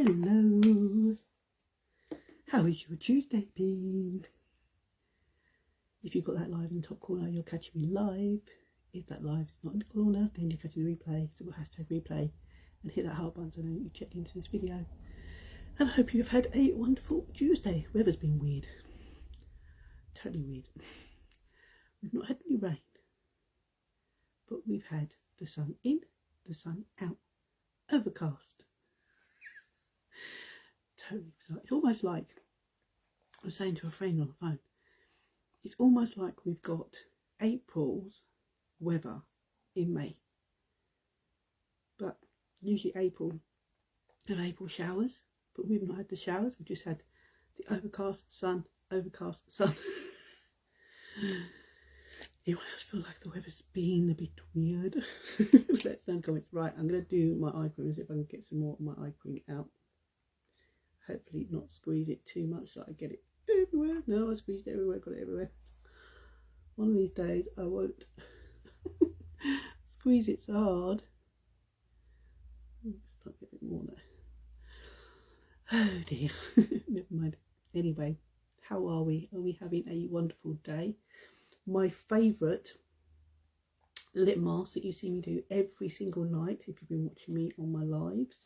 Hello, how has your Tuesday been? If you've got that live in the top corner, you're catching me live. If that live is not in the corner, then you're catching the replay. So we'll hashtag replay and hit that heart button so that you checked into this video. And I hope you've had a wonderful Tuesday. Weather's been weird, totally weird. We've not had any rain, but we've had the sun in, the sun out, overcast. Totally bizarre. It's almost like, I was saying to a friend on the phone, it's almost like we've got April's weather in May. But usually April have April showers, but we've not had the showers. We've just had the overcast sun, overcast sun. Anyone else feel like the weather's been a bit weird? Let's know in the comments. Right, I'm going to do my eye cream, see if I can get some more of my eye cream out. Hopefully not squeeze it too much so I get it everywhere. No, I squeezed it everywhere, got it everywhere. One of these days I won't squeeze it so hard. Let's start getting a bit more there. Oh dear. Never mind. Anyway, how are we? Are we having a wonderful day? My favourite lip mask that you see me do every single night, if you've been watching me on my lives,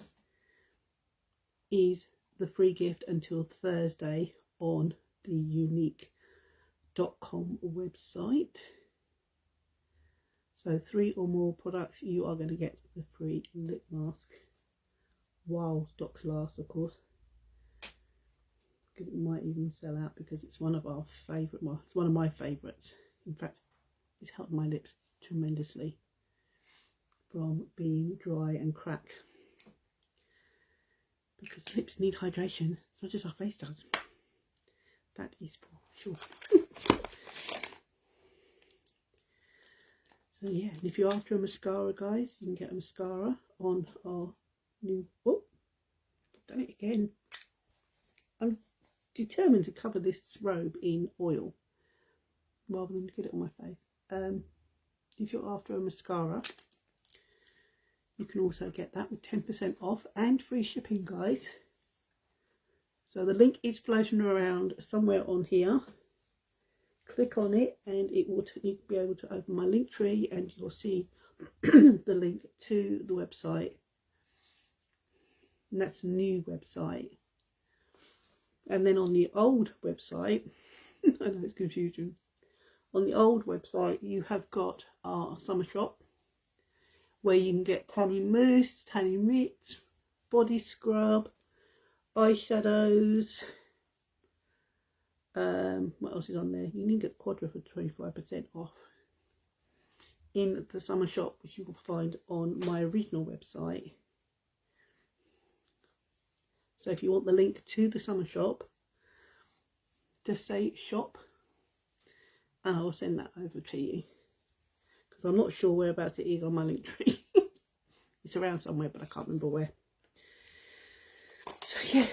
is the free gift until Thursday on the unique.com website. So 3 or more products, you are going to get the free lip mask while stocks last, of course, because it might even sell out, because it's one of our favourite, well, it's one of my favourites. In fact, it's helped my lips tremendously from being dry and crack, because lips need hydration as much as our face does. That is for sure. So yeah, and if you're after a mascara, guys, you can get a mascara on our new, oh, done it again. I'm determined to cover this robe in oil rather than get it on my face. If you're after a mascara, you can also get that with 10% off and free shipping, guys. So the link is floating around somewhere on here. Click on it and it will you'll be able to open my link tree and you'll see the link to the website. And that's a new website. And then on the old website, I know it's confusing. On the old website, you have got our summer shop, where you can get tanning mousse, tanning mitt, body scrub, eyeshadows. What else is on there? You can get the Quadra for 25% off in the summer shop, which you will find on my original website. So if you want the link to the summer shop, just say shop and I will send that over to you, because I'm not sure whereabouts it is on my link tree. It's around somewhere, but I can't remember where. So yeah,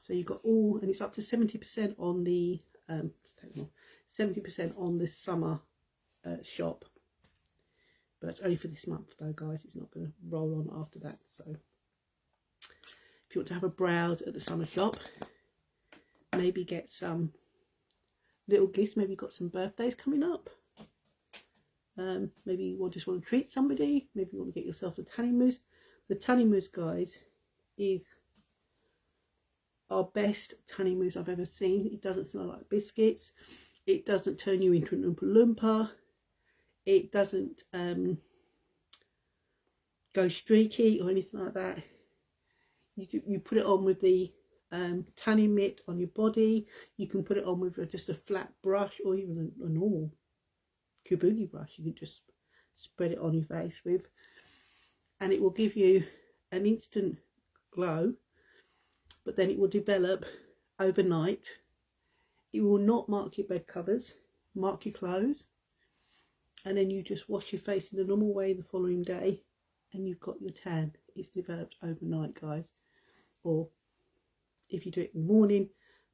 so you've got all, and it's up to 70% on the 70% on this summer shop, but that's only for this month though, guys. It's not going to roll on after that. So if you want to have a browse at the summer shop, maybe get some little gifts. Maybe you've got some birthdays coming up. Maybe you just want to treat somebody. Maybe you want to get yourself a tanning mousse. The tanning mousse, guys, is our best tanning mousse I've ever seen. It doesn't smell like biscuits. It doesn't turn you into an Oompa Loompa. It doesn't go streaky or anything like that. You put it on with the tanning mitt on your body. You can put it on with just a flat brush, or even a normal kabuki brush. You can just spread it on your face with, and it will give you an instant glow, but then it will develop overnight. It will not mark your bed covers, mark your clothes, and then you just wash your face in the normal way the following day and you've got your tan. It's developed overnight, guys. Or if you do it in the morning,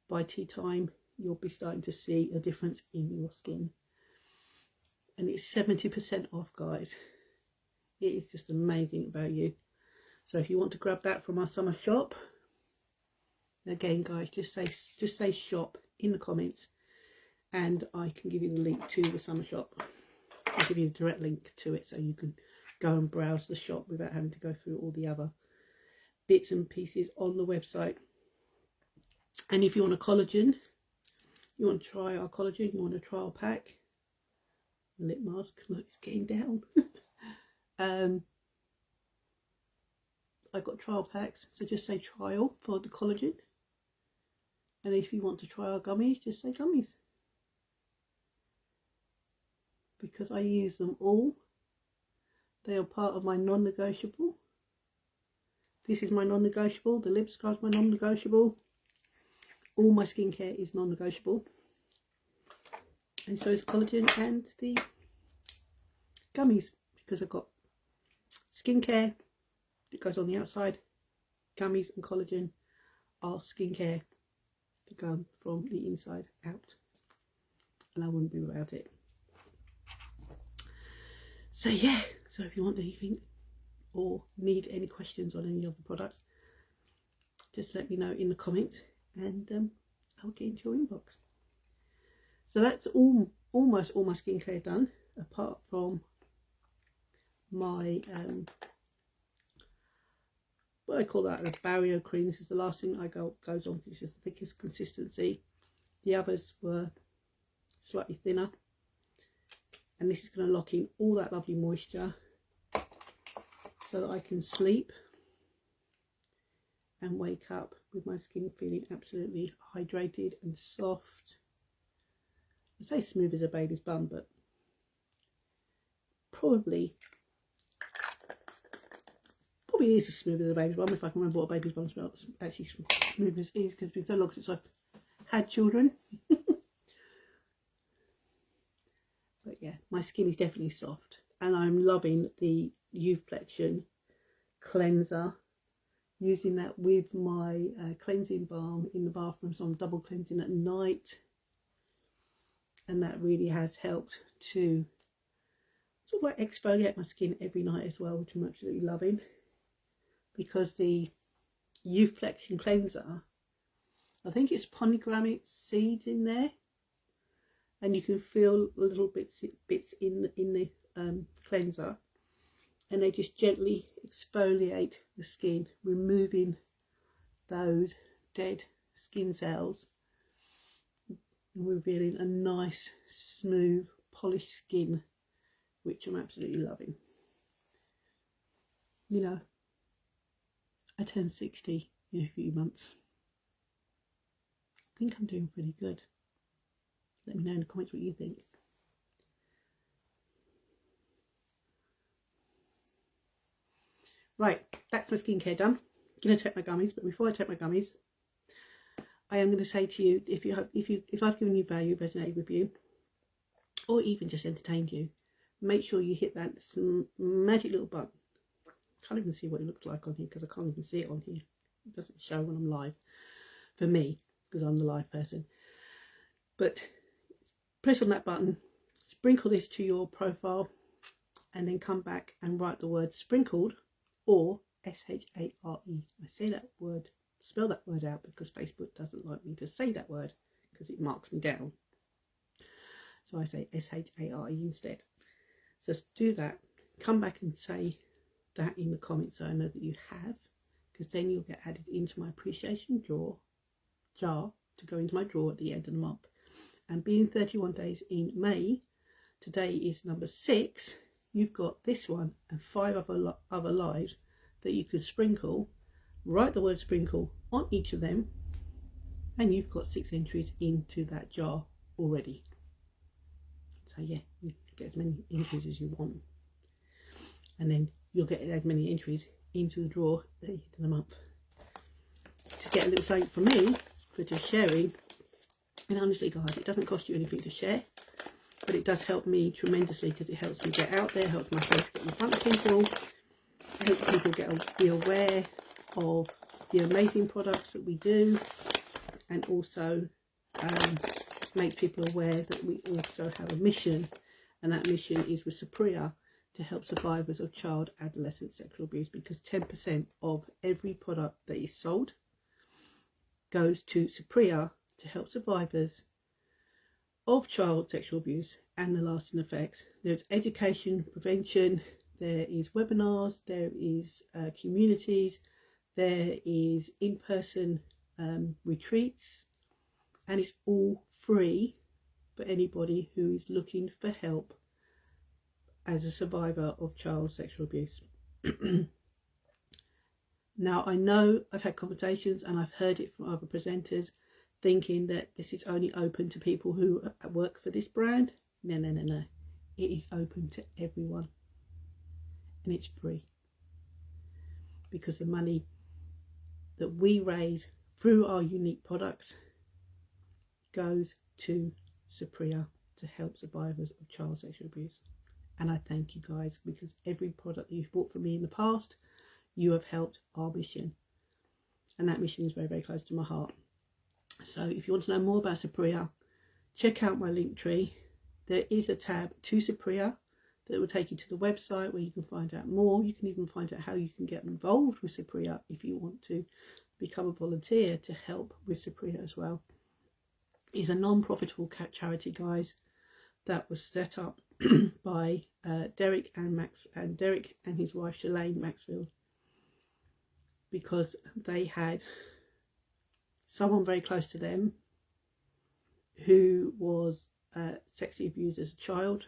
by tea time you'll be starting to see a difference in your skin. And it's 70% off, guys. It is just amazing value. So if you want to grab that from our summer shop, again guys, just say shop in the comments and I can give you the link to the summer shop. I'll give you a direct link to it so you can go and browse the shop without having to go through all the other bits and pieces on the website. And if you want a collagen, you want to try our collagen, you want a trial pack, lip mask, like it's getting down. I got trial packs, so just say trial for the collagen. And if you want to try our gummies, just say gummies. Because I use them all. They are part of my non-negotiable. This is my non-negotiable. The lip scrub's my non-negotiable. All my skincare is non-negotiable. And so is collagen and the gummies. Because I've got skincare that goes on the outside. Gummies and collagen are skincare that go from the inside out. And I wouldn't be without it. So yeah, so if you want anything or need any questions on any of the products, just let me know in the comments and I'll get into your inbox. So that's almost all my skincare done, apart from my what I call that, the barrier cream. This is the last thing I goes on. This is the thickest consistency. The others were slightly thinner. And this is going to lock in all that lovely moisture so that I can sleep and wake up with my skin feeling absolutely hydrated and soft. I say smooth as a baby's bum, but probably is as smooth as a baby's bum, if I can remember what a baby's bum smells. Actually, smooth as is, because it's been so long since I've had children. But yeah, my skin is definitely soft, and I'm loving the Youthflexion cleanser, using that with my cleansing balm in the bathroom. So I'm double cleansing at night, and that really has helped to sort of like exfoliate my skin every night as well, which I'm absolutely loving, because the Youthflexion cleanser, I think it's pomegranate seeds in there. And you can feel little bits in the cleanser, and they just gently exfoliate the skin, removing those dead skin cells and revealing a nice, smooth, polished skin, which I'm absolutely loving. You know, I turn 60 in a few months. I think I'm doing pretty good. Let me know in the comments what you think. Right, that's my skincare done. I'm going to take my gummies, but before I take my gummies, I am going to say to you, if I've given you value, resonated with you, or even just entertained you, make sure you hit that magic little button. Can't even see what it looks like on here because I can't even see it on here. It doesn't show when I'm live for me because I'm the live person. But press on that button, sprinkle this to your profile, and then come back and write the word sprinkled, or S-H-A-R-E. I say that word, spell that word out, because Facebook doesn't like me to say that word because it marks me down. So I say S-H-A-R-E instead. So do that, come back and say that in the comments so I know that you have, because then you'll get added into my appreciation jar to go into my drawer at the end of the month. And being 31 days in May, today is number 6, you've got this one and 5 other lives that you could sprinkle. Write the word sprinkle on each of them, and you've got 6 entries into that jar already. So yeah, you get as many entries as you want, and then you'll get as many entries into the drawer at the end of the month. Just get a little something from me for just sharing. And honestly guys, it doesn't cost you anything to share, but it does help me tremendously, because it helps me get out there, helps my face get in front of people, helps people be aware of the amazing products that we do, and also make people aware that we also have a mission, and that mission is with Supriya to help survivors of child adolescent sexual abuse, because 10% of every product that is sold goes to Supriya to help survivors of child sexual abuse and the lasting effects. There's education, prevention, there is webinars, there is communities, there is in-person retreats, and it's all free for anybody who is looking for help as a survivor of child sexual abuse. Now, I know I've had conversations and I've heard it from other presenters thinking that this is only open to people who work for this brand. No, no, no, no. It is open to everyone, and it's free, because the money that we raise through our unique products goes to Supriya to help survivors of child sexual abuse. And I thank you guys, because every product that you've bought from me in the past, you have helped our mission, and that mission is very, very close to my heart. So if you want to know more about Supriya, check out my link tree. There is a tab to Supriya that will take you to the website where you can find out more. You can even find out how you can get involved with Supriya if you want to become a volunteer to help with Supriya as well. It's a non-profitable charity, guys, that was set up by Derek and his wife Shalane Maxfield, because they had someone very close to them who was sexually abused as a child,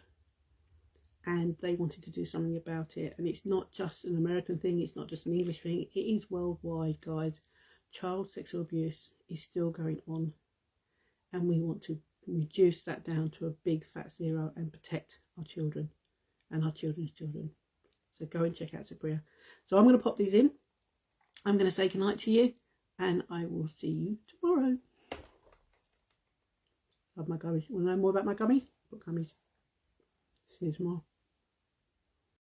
and they wanted to do something about it. And it's not just an American thing, it's not just an English thing, it is worldwide, guys. Child sexual abuse is still going on, and we want to reduce that down to a big fat zero and protect our children and our children's children. So go and check out Supriya. So I'm going to pop these in. I'm going to say goodnight to you, and I will see you tomorrow. Love my gummies. Want to know more about my gummies? What gummies? See you tomorrow.